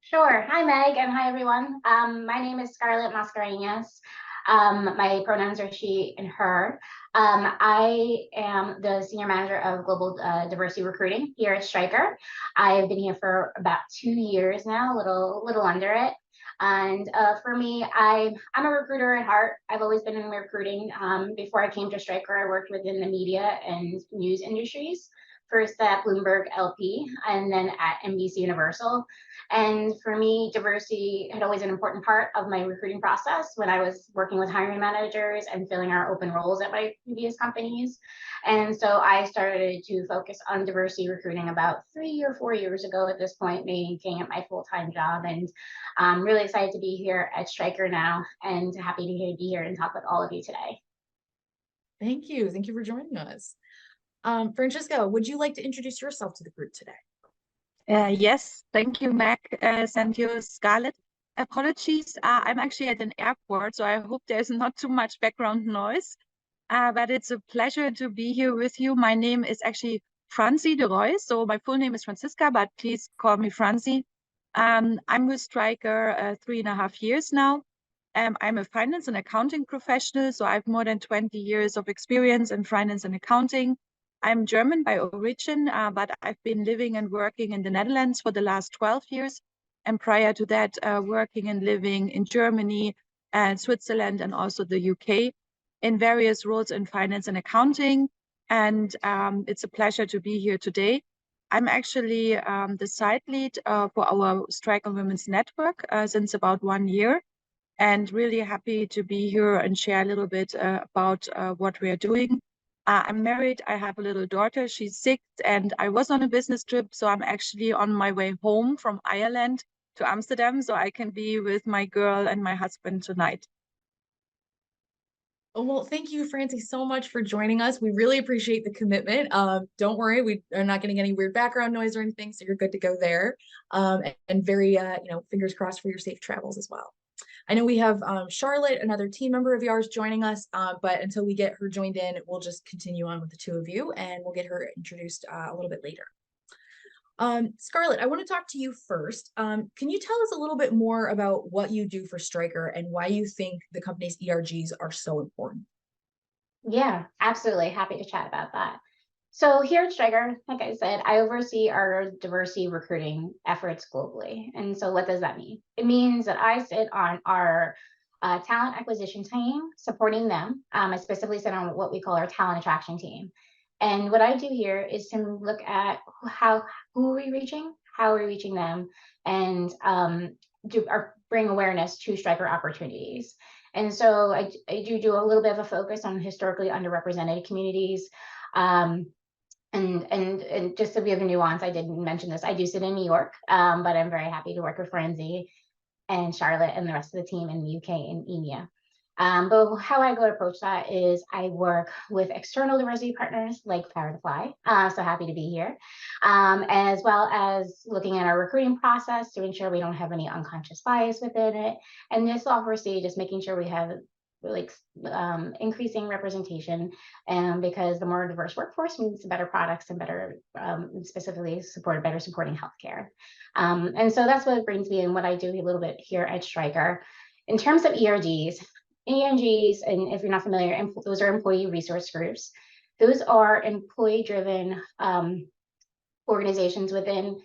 Sure. Hi, Meg, and hi, everyone. My name is Scarlett Mascarenas. My pronouns are she and her. I am the Senior Manager of Global Diversity Recruiting here at Stryker. I've been here for about 2 years now, a little under it. And for me, I'm a recruiter at heart. I've always been in recruiting. Before I came to Stryker, I worked within the media and news industries. First at Bloomberg LP and then at NBC Universal. And for me, diversity had always an important part of my recruiting process when I was working with hiring managers and filling our open roles at my previous companies. And so I started to focus on diversity recruiting about 3 or 4 years ago at this point, making it my full-time job. And I'm really excited to be here at Stryker now and happy to be here and talk with all of you today. Thank you. Thank you for joining us. Francesca, would you like to introduce yourself to the group today? Yes, thank you, Mac. Thank you, Scarlett. Apologies, I'm actually at an airport, so I hope there's not too much background noise. But it's a pleasure to be here with you. My name is actually Francie de Roy, so my full name is Francisca, but please call me Francie. I'm with Stryker 3.5 years now. I'm a finance and accounting professional, so I have more than 20 years of experience in finance and accounting. I'm German by origin, but I've been living and working in the Netherlands for the last 12 years. And prior to that, working and living in Germany and Switzerland and also the UK in various roles in finance and accounting. And it's a pleasure to be here today. I'm actually the site lead for our Stryker Women's Network since about 1 year. And really happy to be here and share a little bit about what we are doing. I'm married, I have a little daughter, she's 6, and I was on a business trip, so I'm actually on my way home from Ireland to Amsterdam, so I can be with my girl and my husband tonight. Oh, well, thank you, Francie, so much for joining us. We really appreciate the commitment. Don't worry, we are not getting any weird background noise or anything, so you're good to go there. And very, fingers crossed for your safe travels as well. I know we have Charlotte, another team member of yours, joining us, but until we get her joined in, we'll just continue on with the two of you, and we'll get her introduced a little bit later. Scarlett, I want to talk to you first. Can you tell us a little bit more about what you do for Stryker and why you think the company's ERGs are so important? Yeah, absolutely. Happy to chat about that. So here at Stryker, like I said, I oversee our diversity recruiting efforts globally. And so what does that mean? It means that I sit on our talent acquisition team, supporting them. I specifically sit on what we call our talent attraction team. And what I do here is to look at who are we reaching, how are we reaching them, and bring awareness to Stryker opportunities. And so I do a little bit of a focus on historically underrepresented communities. And just to give a nuance, I didn't mention this, I do sit in New York, but I'm very happy to work with Francie and Charlotte and the rest of the team in the UK and EMEA. But how I go to approach that is I work with external diversity partners like Power to Fly, so happy to be here, as well as looking at our recruiting process to ensure we don't have any unconscious bias within it. And this obviously just making sure we have increasing representation, and because the more diverse workforce means better products and better specifically better supporting healthcare. And so that's what brings me in what I do a little bit here at Stryker. In terms of ERGs, and if you're not familiar, those are employee resource groups. Those are employee-driven organizations within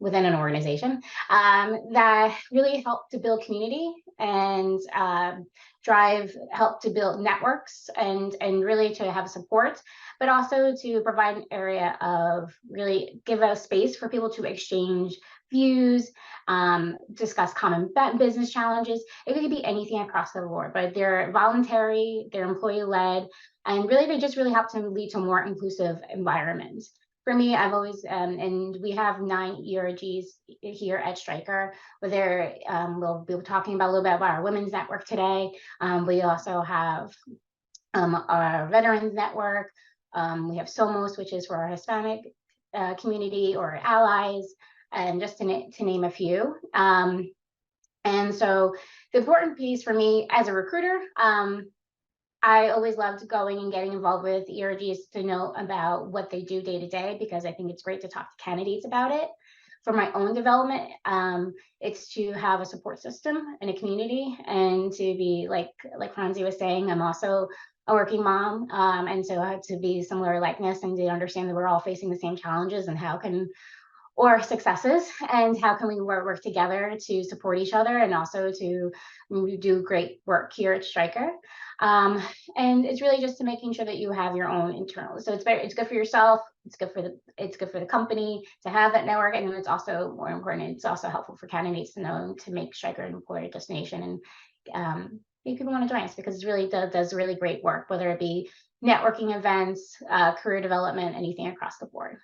an organization that really help to build community and help to build networks and really to have support, but also to provide an area of really give a space for people to exchange views, discuss common business challenges. It could be anything across the board, but they're voluntary, they're employee-led, and really they just really help to lead to more inclusive environments. For me, I've always, and we have 9 ERGs here at Stryker, where we'll be talking about a little bit about our women's network today. We also have our veterans network. We have Somos, which is for our Hispanic community or allies, and just to name a few. And so the important piece for me as a recruiter, I always loved going and getting involved with ERGs to know about what they do day to day, because I think it's great to talk to candidates about it. for my own development, it's to have a support system and a community, and to be like Franzi was saying, I'm also a working mom, and so I have to be similar likeness and to understand that we're all facing the same challenges and how can or successes, and how can we work together to support each other and also to do great work here at Stryker. And it's really just to making sure that you have your own internal. So it's good for yourself. It's good for the company to have that network, and it's also more important. It's also helpful for candidates to know to make Stryker an employer destination, and people want to join us because it really does really great work, whether it be networking events, career development, anything across the board.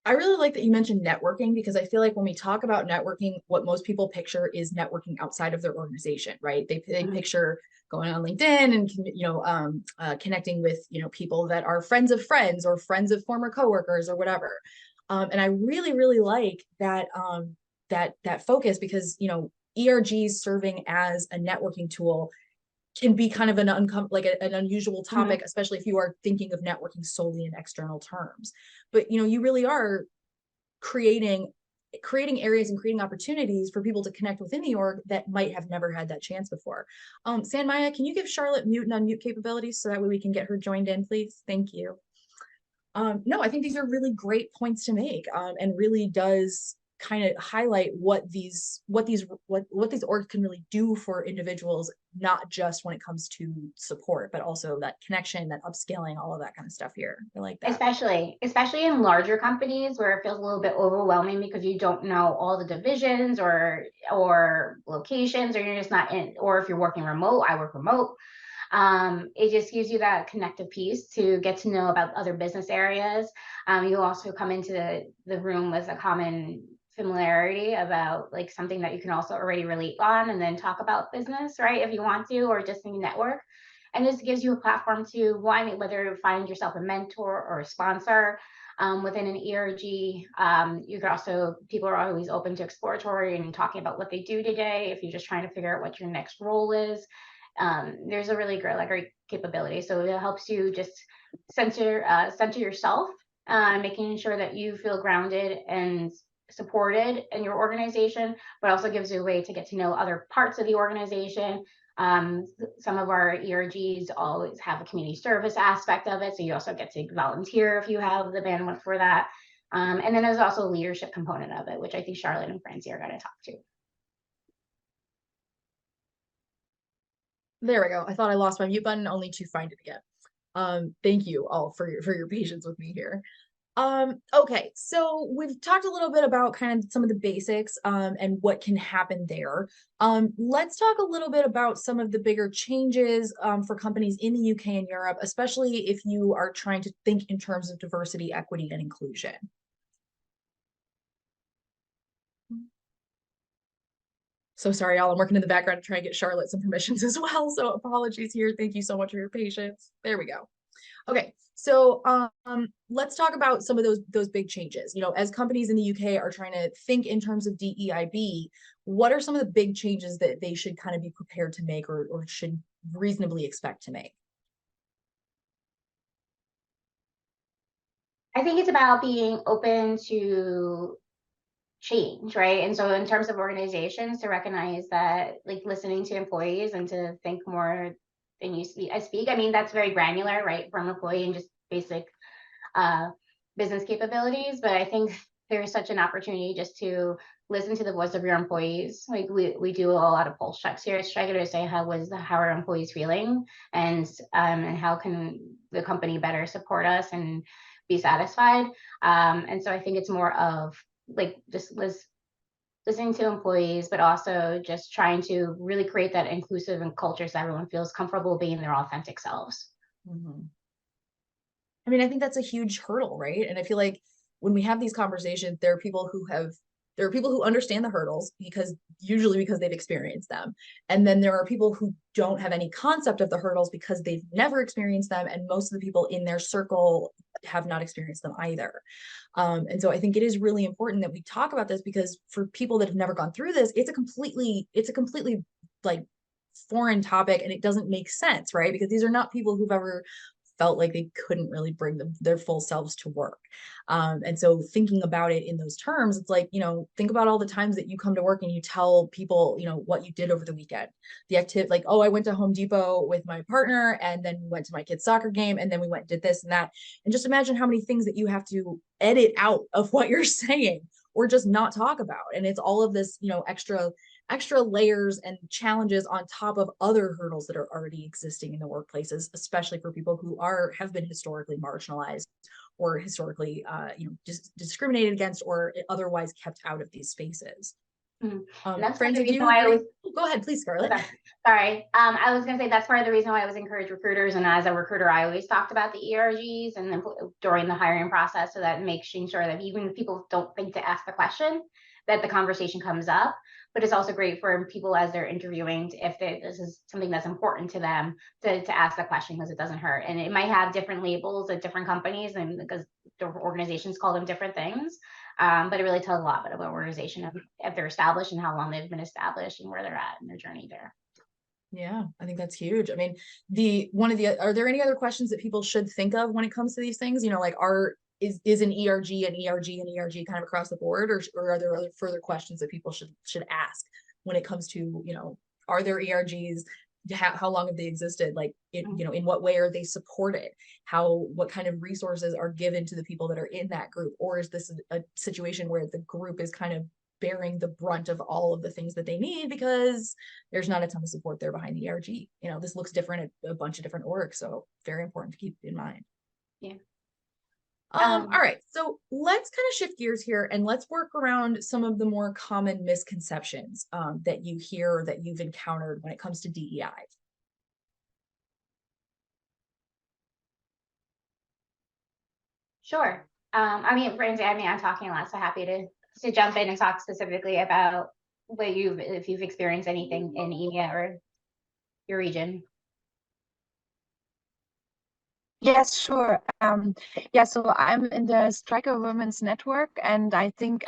I really like that you mentioned networking, because I feel like when we talk about networking, what most people picture is networking outside of their organization, right? They picture going on LinkedIn and connecting with people that are friends of friends or friends of former coworkers or whatever. And I really like that that focus, because ERGs serving as a networking tool can be kind of an unusual topic, especially if you are thinking of networking solely in external terms. But you really are creating areas and creating opportunities for people to connect within the org that might have never had that chance before. Maya, can you give Charlotte mute and unmute capabilities so that way we can get her joined in, please? Thank you. No, I think these are really great points to make, and really does kind of highlight what these orgs can really do for individuals, not just when it comes to support, but also that connection, that upskilling, all of that kind of stuff here. I like that. Especially in larger companies where it feels a little bit overwhelming because you don't know all the divisions or locations, or you're just not in, or if you're working remote, I work remote. It just gives you that connective piece to get to know about other business areas. You also come into the room with a common familiarity about like something that you can also already relate on, and then talk about business, right? If you want to, or just in network. And this gives you a platform to, one, whether you find yourself a mentor or a sponsor within an ERG. You could also, people are always open to exploratory and talking about what they do today. If you're just trying to figure out what your next role is, there's a really great capability. So it helps you just center yourself, making sure that you feel grounded and supported in your organization, but also gives you a way to get to know other parts of the organization. Some of our ERGs always have a community service aspect of it, so you also get to volunteer if you have the bandwidth for that. And then there's also a leadership component of it, which I think Charlotte and Francie are going to talk to. There we go. I thought I lost my mute button, only to find it again. Thank you all for your patience with me here. Okay, so we've talked a little bit about kind of some of the basics and what can happen there. Let's talk a little bit about some of the bigger changes for companies in the UK and Europe, especially if you are trying to think in terms of diversity, equity, and inclusion. So sorry, y'all, I'm working in the background to try and get Charlotte some permissions as well. So apologies here. Thank you so much for your patience. There we go. Okay, so let's talk about some of those big changes. As companies in the UK are trying to think in terms of DEIB, what are some of the big changes that they should kind of be prepared to make, or should reasonably expect to make? I think it's about being open to change, right? And so in terms of organizations, to recognize that, like, listening to employees and to think more than you speak. I mean, that's very granular, right, from employee and just basic business capabilities. But I think there's such an opportunity just to listen to the voice of your employees. Like we do a lot of pulse checks here at Stryker to say how are employees feeling, and how can the company better support us and be satisfied. And so I think it's more of like just listening to employees, but also just trying to really create that inclusive and culture so everyone feels comfortable being their authentic selves. Mm-hmm. I mean, I think that's a huge hurdle, right? And I feel like when we have these conversations, there are people who understand the hurdles usually because they've experienced them. And then there are people who don't have any concept of the hurdles because they've never experienced them. And most of the people in their circle have not experienced them either. And so I think it is really important that we talk about this, because for people that have never gone through this, it's a completely like foreign topic, and it doesn't make sense, right? Because these are not people who've ever felt like they couldn't really bring their full selves to work. And so thinking about it in those terms, it's like, think about all the times that you come to work and you tell people, what you did over the weekend, the activity, like, oh, I went to Home Depot with my partner, and then we went to my kid's soccer game, and then we went and did this and that. And just imagine how many things that you have to edit out of what you're saying or just not talk about. And it's all of this, extra layers and challenges on top of other hurdles that are already existing in the workplaces, especially for people who have been historically marginalized or historically discriminated against or otherwise kept out of these spaces. That's Francie, do you agree? Go ahead, please, Scarlett. Sorry. I was going to say that's part of the reason why I was encouraged recruiters. And as a recruiter, I always talked about the ERGs and then during the hiring process, so that making sure that even if people don't think to ask the question, that the conversation comes up. But it's also great for people as they're interviewing, if this is something that's important to them, to ask the question, because it doesn't hurt. And it might have different labels at different companies, and because the organizations call them different things. But it really tells a lot about organization if they're established and how long they've been established and where they're at in their journey there. Yeah, I think that's huge. I mean, are there any other questions that people should think of when it comes to these things? Like is an ERG and ERG kind of across the board, or are there other further questions that people should ask when it comes to, are there ERGs? How long have they existed? Like, in what way are they supported? What kind of resources are given to the people that are in that group? Or is this a situation where the group is kind of bearing the brunt of all of the things that they need because there's not a ton of support there behind the ERG? This looks different at a bunch of different orgs, so very important to keep in mind. Yeah. All right, so let's kind of shift gears here and let's work around some of the more common misconceptions that you hear or that you've encountered when it comes to DEI. Sure. Francie, I'm talking a lot, so happy to jump in and talk specifically about if you've experienced anything in EMEA or your region. Yes, sure. So I'm in the Stryker Women's Network, and I think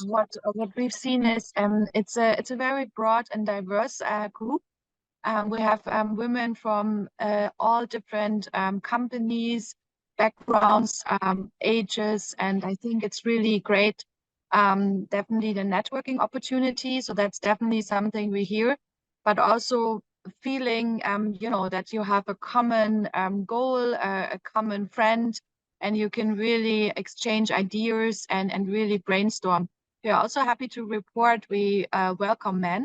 what we've seen is it's a very broad and diverse group. We have women from all different companies, backgrounds, ages, and I think it's really great. Definitely the networking opportunity. So that's definitely something we hear, but also feeling, that you have a common goal, a common friend, and you can really exchange ideas and really brainstorm. We're also happy to report we welcome men.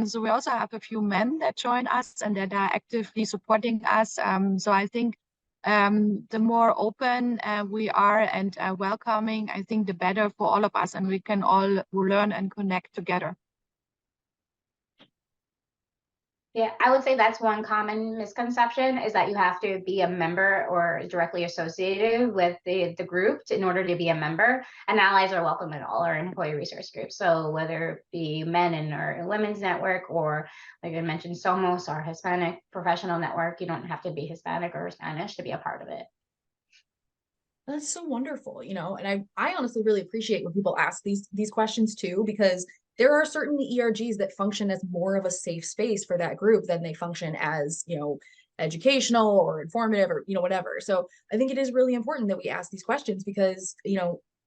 So we also have a few men that join us and that are actively supporting us. So I think the more open we are and welcoming, I think the better for all of us, and we can all learn and connect together. Yeah, I would say that's one common misconception, is that you have to be a member or directly associated with the group in order to be a member. And allies are welcome in all our employee resource groups. So whether it be men in our women's network, or like I mentioned, Somos, our Hispanic professional network, you don't have to be Hispanic or Spanish to be a part of it. That's so wonderful, and I honestly really appreciate when people ask these questions too, because there are certainly ERGs that function as more of a safe space for that group than they function as, educational or informative or, whatever. So I think it is really important that we ask these questions because,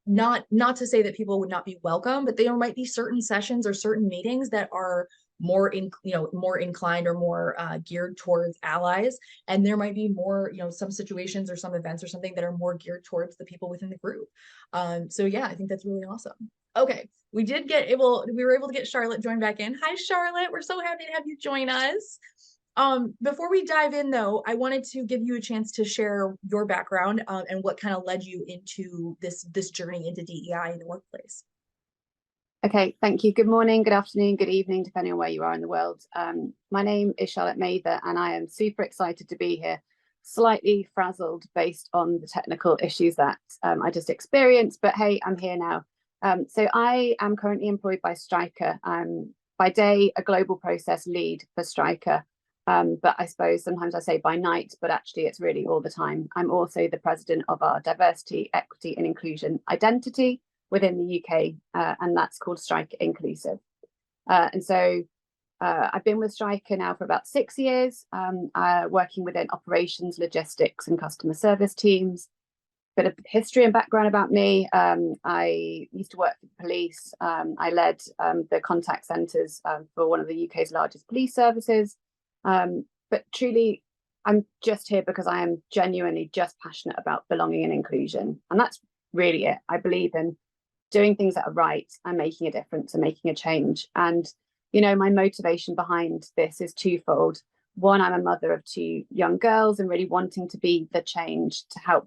not to say that people would not be welcome, but there might be certain sessions or certain meetings that are more inclined or more geared towards allies, and there might be more, some situations or some events or something that are more geared towards the people within the group. So yeah, I think that's really awesome. Okay, we were able to get Charlotte joined back in. Hi, Charlotte. We're so happy to have you join us. Before we dive in, though, I wanted to give you a chance to share your background and what kind of led you into this journey into DEI in the workplace. Okay, thank you. Good morning, good afternoon, good evening, depending on where you are in the world. My name is Charlotte Mather, and I am super excited to be here. Slightly frazzled based on the technical issues that I just experienced, but hey, I'm here now. So I am currently employed by Stryker. By day, a global process lead for Stryker, but I suppose sometimes I say by night, but actually it's really all the time. I'm also the president of our diversity, equity and inclusion identity within the UK, and that's called Stryker Inclusive. And so I've been with Stryker now for about 6 years, working within operations, logistics, and customer service teams. Bit of history and background about me. I used to work for the police. I led the contact centres for one of the UK's largest police services. But truly, I'm just here because I am genuinely just passionate about belonging and inclusion. And that's really it. I believe in doing things that are right and making a difference and making a change. And you know, my motivation behind this is twofold. One, I'm a mother of 2 young girls and really wanting to be the change to help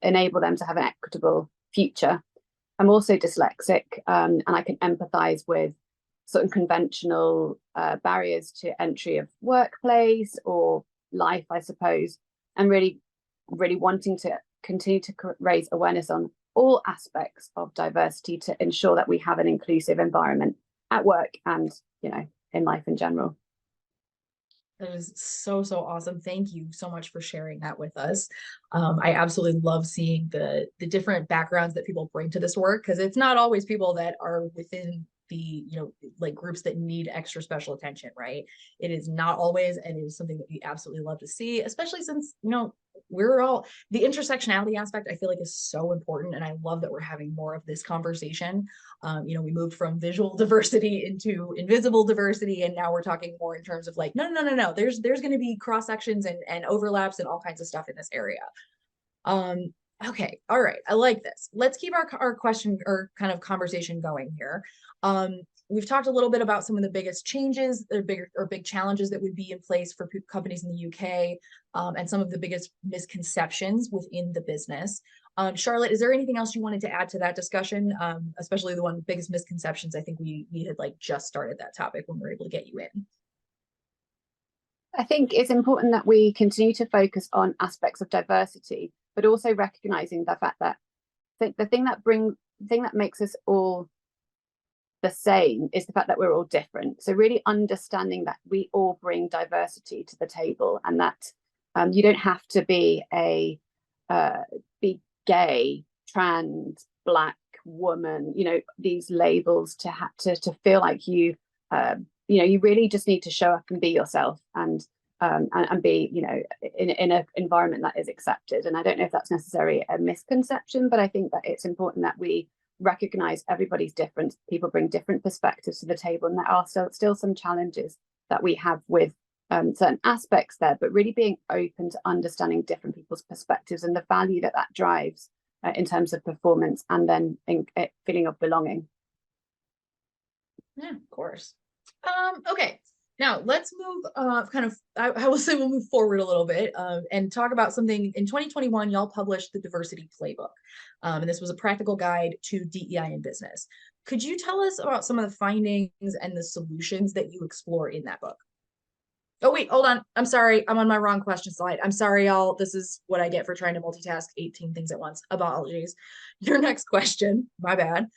enable them to have an equitable future. I'm also dyslexic, and I can empathize with sort of conventional barriers to entry of workplace or life, I suppose, and really wanting to continue to raise awareness on all aspects of diversity to ensure that we have an inclusive environment at work and, you know, in life in general. That is so, so awesome. Thank you so much for sharing that with us. I absolutely love seeing the different backgrounds that people bring to this work, because it's not always people that are within the, you know, like groups that need extra special attention, right? It is not always, and it is something that we absolutely love to see, especially since, you know, we're all, the intersectionality aspect I feel like is so important, and I love that we're having more of this conversation. You know, we moved from visual diversity into invisible diversity, and now we're talking more in terms of like, no, there's going to be cross sections and overlaps and all kinds of stuff in this area. Okay, all right, I like this. Let's keep our question or kind of conversation going here. We've talked a little bit about some of the biggest changes, or big challenges that would be in place for companies in the UK, and some of the biggest misconceptions within the business. Charlotte, is there anything else you wanted to add to that discussion? Especially the biggest misconceptions. I think we had like just started that topic when we were able to get you in. I think it's important that we continue to focus on aspects of diversity, but also recognizing the fact that the thing that makes us all the same is the fact that we're all different. So really understanding that we all bring diversity to the table, and that you don't have to be be gay, trans, black, woman, you know, these labels to have to feel like you know, you really just need to show up and be yourself, and be, you know, in an environment that is accepted. And I don't know if that's necessarily a misconception, but I think that it's important that we recognize everybody's different. People bring different perspectives to the table, and there are still some challenges that we have with certain aspects there, but really being open to understanding different people's perspectives and the value that drives in terms of performance, and then feeling of belonging. Yeah, of course. Okay, now let's move I will say we'll move forward a little bit and talk about something. In 2021, y'all published the Diversity Playbook, and this was a practical guide to DEI in business. Could you tell us about some of the findings and the solutions that you explore in that book? Oh, wait, hold on. I'm sorry. I'm on my wrong question slide. I'm sorry, y'all. This is what I get for trying to multitask 18 things at once. Apologies. Your next question, my bad.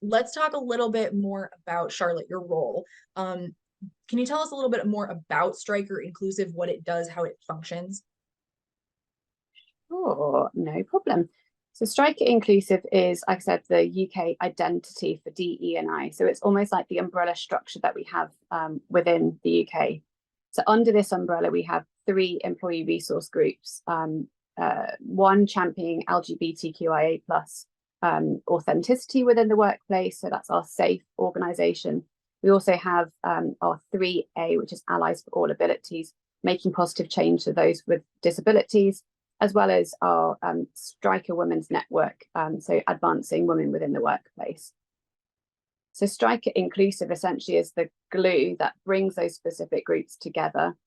Let's talk a little bit more about, Charlotte, your role. Can you tell us a little bit more about Stryker Inclusive, what it does, how it functions? Sure, no problem. So Stryker Inclusive is, like I said, the UK identity for DE&I. So it's almost like the umbrella structure that we have within the UK. So under this umbrella, we have 3 employee resource groups, one championing LGBTQIA+ authenticity within the workplace. So that's our SAFE organization. We also have our 3A, which is Allies for All Abilities, making positive change to those with disabilities, as well as our Stryker Women's Network, so advancing women within the workplace. So Stryker Inclusive essentially is the glue that brings those specific groups together,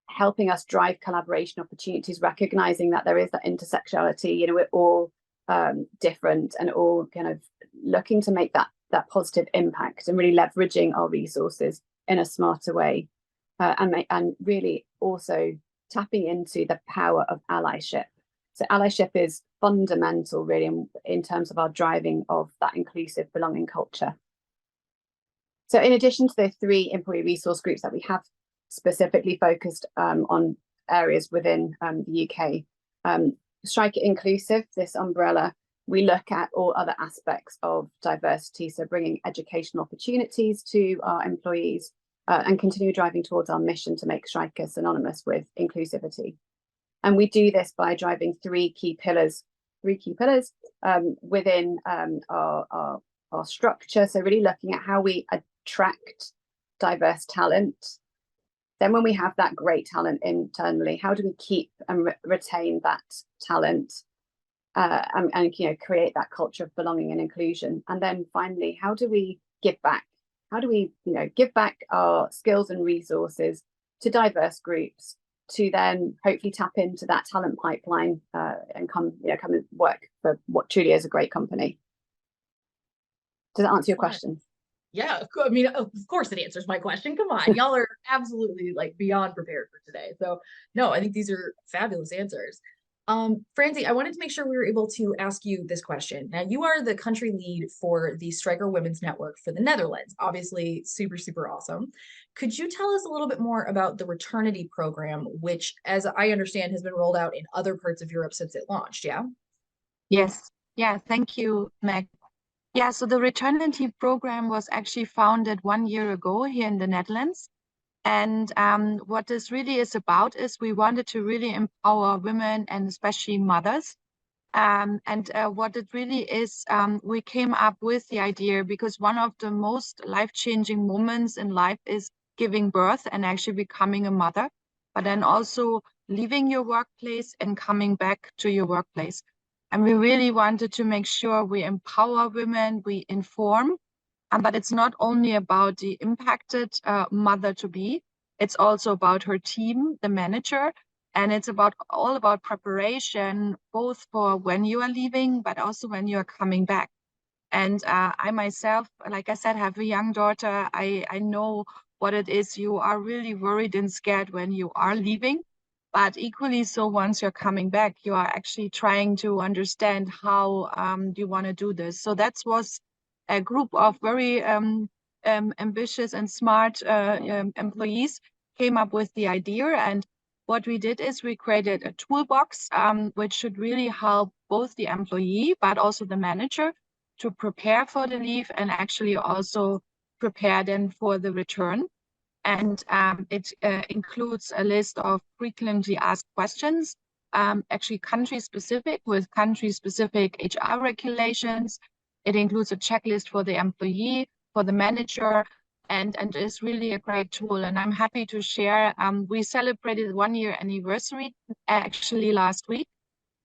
helping us drive collaboration opportunities, recognizing that there is that intersectionality. You know, we're all different and all kind of looking to make that positive impact, and really leveraging our resources in a smarter way, and really also tapping into the power of allyship. So allyship is fundamental really in terms of our driving of that inclusive belonging culture. So in addition to the 3 employee resource groups that we have specifically focused on areas within the UK, Stryker Inclusive, this umbrella, we look at all other aspects of diversity, so bringing educational opportunities to our employees, and continue driving towards our mission to make Stryker synonymous with inclusivity. And we do this by driving three key pillars within our structure. So really looking at how we attract diverse talent. Then when we have that great talent internally, how do we keep and retain that talent and create that culture of belonging and inclusion? And then finally, how do we give back? How do we give back our skills and resources to diverse groups to then hopefully tap into that talent pipeline and come and work for what truly is a great company? Does that answer your question? Yeah, I mean, of course it answers my question. Come on, y'all are absolutely like beyond prepared for today. So no, I think these are fabulous answers. Francie, I wanted to make sure we were able to ask you this question. Now, you are the country lead for the Stryker Women's Network for the Netherlands. Obviously, super, super awesome. Could you tell us a little bit more about the Returnity program, which, as I understand, has been rolled out in other parts of Europe since it launched, yeah? Yes. Yeah, thank you, Meg. Yeah, so the Returnity program was actually founded 1 year ago here in the Netherlands. And what this really is about is we wanted to really empower women and especially mothers. What it really is, we came up with the idea because one of the most life-changing moments in life is giving birth and actually becoming a mother, but then also leaving your workplace and coming back to your workplace. And we really wanted to make sure we empower women, we inform, but it's not only about the impacted mother-to-be, it's also about her team, the manager, and it's all about preparation, both for when you are leaving, but also when you are coming back. And I myself, like I said, have a young daughter. I know what it is. You are really worried and scared when you are leaving. But equally so, once you're coming back, you are actually trying to understand how you want to do this. So that was a group of very ambitious and smart employees came up with the idea. And what we did is we created a toolbox, which should really help both the employee, but also the manager to prepare for the leave and actually also prepare then for the return. And it includes a list of frequently asked questions, actually country-specific with country-specific HR regulations. It includes a checklist for the employee, for the manager, and is really a great tool. And I'm happy to share, we celebrated 1 year anniversary actually last week.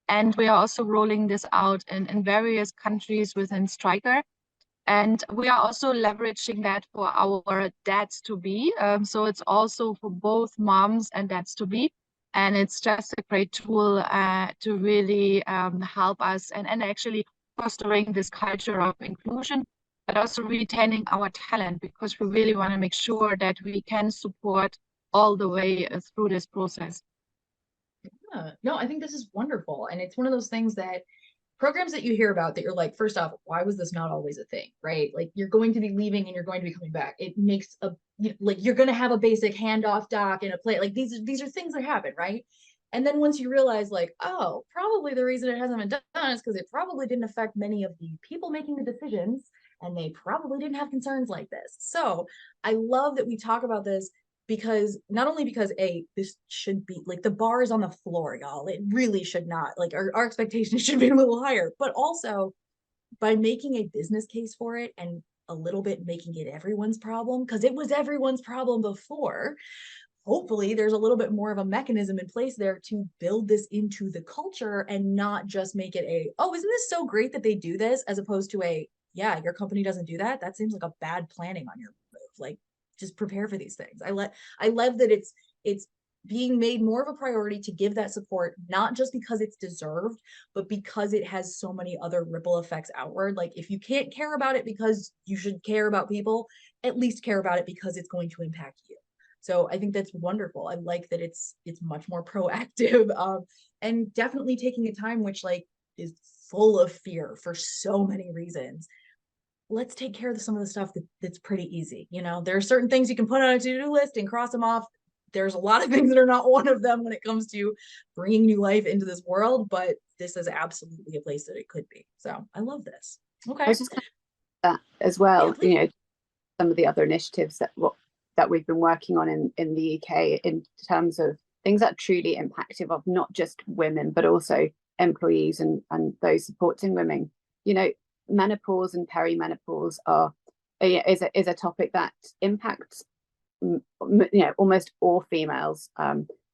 And we are also rolling this out in various countries within Stryker. And we are also leveraging that for our dads-to-be. So it's also for both moms and dads-to-be. And it's just a great tool to really help us and actually fostering this culture of inclusion, but also retaining our talent, because we really want to make sure that we can support all the way through this process. Yeah, no, I think this is wonderful. And it's one of those things that programs that you hear about that you're like, first off, why was this not always a thing, right? Like you're going to be leaving and you're going to be coming back. It makes like you're going to have a basic handoff doc and a play. Like these are things that happen, right? And then once you realize like, oh, probably the reason it hasn't been done is because it probably didn't affect many of the people making the decisions, and they probably didn't have concerns like this. So I love that we talk about this, because not only because this should be like the bar is on the floor, y'all. It really should not, like our expectations should be a little higher, but also by making a business case for it and a little bit making it everyone's problem, because it was everyone's problem before. Hopefully there's a little bit more of a mechanism in place there to build this into the culture and not just make it oh, isn't this so great that they do this, as opposed to yeah, your company doesn't do that. That seems like a bad planning on your move. Like, just prepare for these things. I love that it's being made more of a priority to give that support, not just because it's deserved, but because it has so many other ripple effects outward. Like if you can't care about it because you should care about people, at least care about it because it's going to impact you. So I think that's wonderful. I like that it's much more proactive, and definitely taking a time which like is full of fear for so many reasons. Let's take care of some of the stuff that's pretty easy. There are certain things you can put on a to-do list and cross them off. There's a lot of things that are not one of them when it comes to bringing new life into this world, but this is absolutely a place that it could be. So I love this. Okay. I was just going to that as well, Yeah, some of the other initiatives that what that we've been working on in the UK in terms of things that are truly impactful of not just women, but also employees and those supporting women. You know, menopause and perimenopause is a topic that impacts almost all females,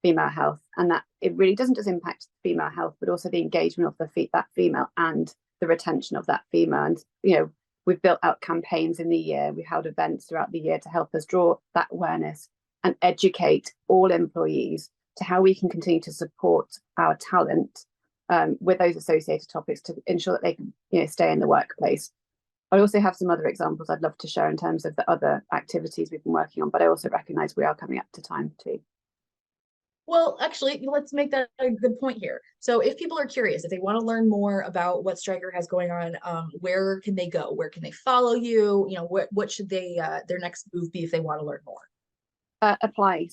female health, and that it really doesn't just impact female health, but also the engagement of that female and the retention of that female. And we've built out campaigns in the year, we've held events throughout the year to help us draw that awareness and educate all employees to how we can continue to support our talent with those associated topics to ensure that they can stay in the workplace. I also have some other examples I'd love to share in terms of the other activities we've been working on, but I also recognize we are coming up to time too. Well, actually, let's make that a good point here. So if people are curious, if they want to learn more about what Stryker has going on, where can they go? Where can they follow you? What should they their next move be if they want to learn more? Apply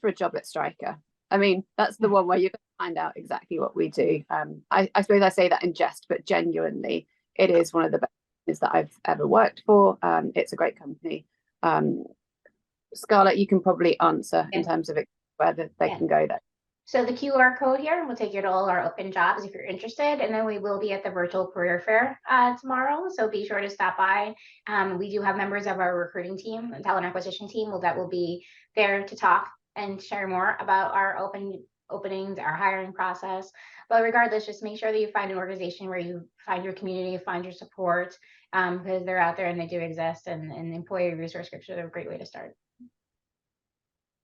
for a job at Stryker. I mean, that's the one where you're going to find out exactly what we do. I suppose I say that in jest, but genuinely, it is one of the best companies that I've ever worked for. It's a great company. Scarlett, you can probably answer in terms of whether they can go there. So the QR code here will take you to all our open jobs if you're interested, and then we will be at the virtual career fair tomorrow. So be sure to stop by. We do have members of our recruiting team, talent acquisition team, that will be there to talk and share more about our openings, our hiring process. But regardless, just make sure that you find an organization where you find your community, find your support, because they're out there and they do exist, and employee resource groups are a great way to start.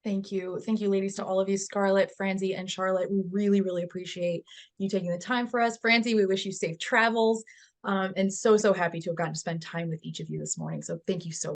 Thank you, ladies, to all of you, Scarlett, Francie, and Charlotte. We really, really appreciate you taking the time for us. Francie, we wish you safe travels, and so happy to have gotten to spend time with each of you this morning. So thank you so much.